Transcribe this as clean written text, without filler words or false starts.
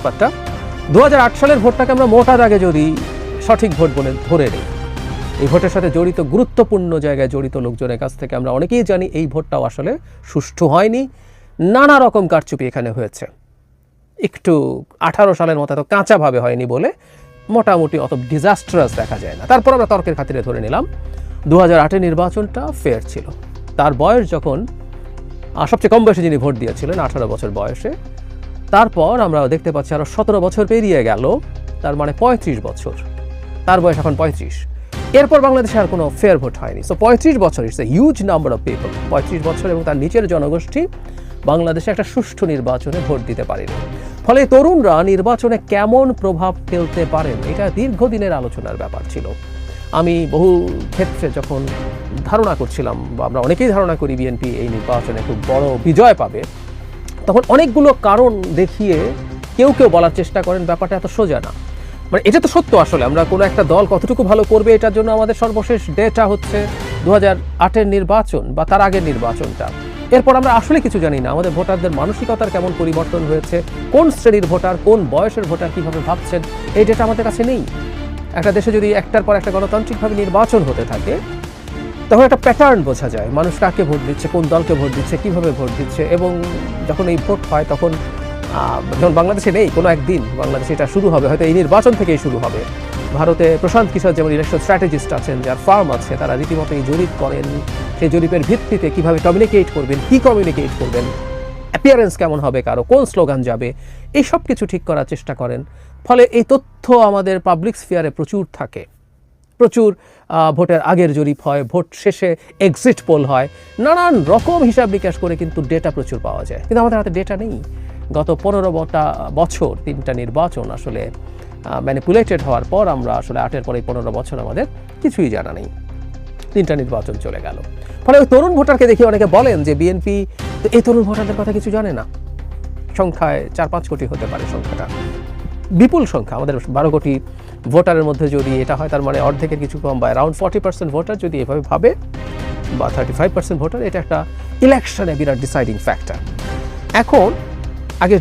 ব্যাপারটা 2008 সালের ভোটটাকে আমরা মোটার আগে যদি সঠিক ভোট বলে ধরে নিই, এই ভোটের সাথে জড়িত গুরুত্বপূর্ণ জায়গায় জড়িত লোকজনের কাছ থেকে আমরা অনেকেই জানি এই ভোটটাও আসলে সুষ্ঠু হয়নি, নানা রকম কারচুপি এখানে হয়েছে। একটু 18 সালের মতো এত কাঁচাভাবে হয়নি বলে মোটামুটি অত ডিজাস্ট্রাস দেখা যায় না। তারপর আমরা তর্কের খাতিরে ধরে নিলাম 2008 নির্বাচনটা ফেয়ার ছিল। তার বয়স যখন সবচেয়ে কম বয়সে যিনি ভোট দিয়েছিলেন 18 বছর বয়সে, তারপর আমরা দেখতে পাচ্ছি আরও 17 বছর পেরিয়ে গেল, তার মানে 35 বছর, তার বয়স এখন 35। এরপর বাংলাদেশে আর কোনো ফেয়ার ভোট হয়নি। সো 35 বছর it's a huge number of people. 35 বছর এবং তার নিচের জনগোষ্ঠী বাংলাদেশে একটা সুষ্ঠু নির্বাচনে ভোট দিতে পারেনি। ফলে তরুণরা নির্বাচনে কেমন প্রভাব ফেলতে পারেন এটা দীর্ঘদিনের আলোচনার ব্যাপার ছিল। আমি বহু ক্ষেত্রে যখন ধারণা করছিলাম, বা আমরা অনেকেই ধারণা করি বিএনপি এই নির্বাচনে খুব বড় বিজয় পাবে, তখন অনেকগুলো কারণ দেখিয়ে কেউ কেউ বলার চেষ্টা করেন ব্যাপারটা এত সোজা না। মানে এটা তো সত্য, আসলে আমরা কোনো একটা দল কতটুকু ভালো করবে এটার জন্য আমাদের সর্বশেষ ডেটা হচ্ছে 2008 নির্বাচন বা তার আগের নির্বাচনটা। এরপর আমরা আসলে কিছু জানি না আমাদের ভোটারদের মানসিকতার কেমন পরিবর্তন হয়েছে, কোন শ্রেণীর ভোটার, কোন বয়সের ভোটার কীভাবে ভাবছেন, এই ডেটা আমাদের কাছে নেই। একটা দেশে যদি একটার পর একটা গণতান্ত্রিকভাবে নির্বাচন হতে থাকে তখন একটা প্যাটার্ন বোঝা যায়, মানুষ কাকে ভোট দিচ্ছে, কোন দলকে ভোট দিচ্ছে, কীভাবে ভোট দিচ্ছে। এবং যখন এই ভোট হয় তখন যখন বাংলাদেশে নেই, কোনো একদিন বাংলাদেশে এটা শুরু হবে, হয়তো এই নির্বাচন থেকেই শুরু হবে। ভারতে প্রশান্ত কিশোর যেমন ইলেকশন স্ট্র্যাটেজিস্ট আছেন, যার ফার্ম আছে, তারা রীতিমতো এই জরিপ করেন, সেই জরিপের ভিত্তিতে কীভাবে কমিউনিকেট করবেন, কী কমিউনিকেট করবেন, অ্যাপিয়ারেন্স কেমন হবে, কারো কোন স্লোগান যাবে, এই সব কিছু ঠিক করার চেষ্টা করেন। ফলে এই তথ্য আমাদের পাবলিক স্ফিয়ারে প্রচুর থাকে, প্রচুর ভোটের আগের জরিপ হয়, ভোট শেষে এক্সিট পোল হয়, নানান রকম হিসাব নিকাশ করে কিন্তু ডেটা প্রচুর পাওয়া যায়। কিন্তু আমাদের হাতে ডেটা নেই। গত 15 বছর 3টা নির্বাচন আসলে ম্যানিপুলেটেড হওয়ার পর আমরা আসলে 8-এর পরে 15 বছর আমাদের কিছুই জানা নেই। 3টা নির্বাচন চলে গেল। ফলে ওই তরুণ ভোটারকে দেখে অনেকে বলেন যে বিএনপি এই তরুণ ভোটারদের কথা কিছু জানে না। সংখ্যায় 4-5 কোটি হতে পারে, সংখ্যাটা বিপুল সংখ্যা। আমাদের 12 কোটি ভোটারের মধ্যে যদি এটা হয়, তার মানে অর্ধেকের কিছু কম, বা অ্যারাউন্ড 40% ভোটার যদি এভাবে ভাবে, বা 35% ভোটার, এটা একটা ইলেকশনে বিরাট ডিসাইডিং ফ্যাক্টর। এখন আগে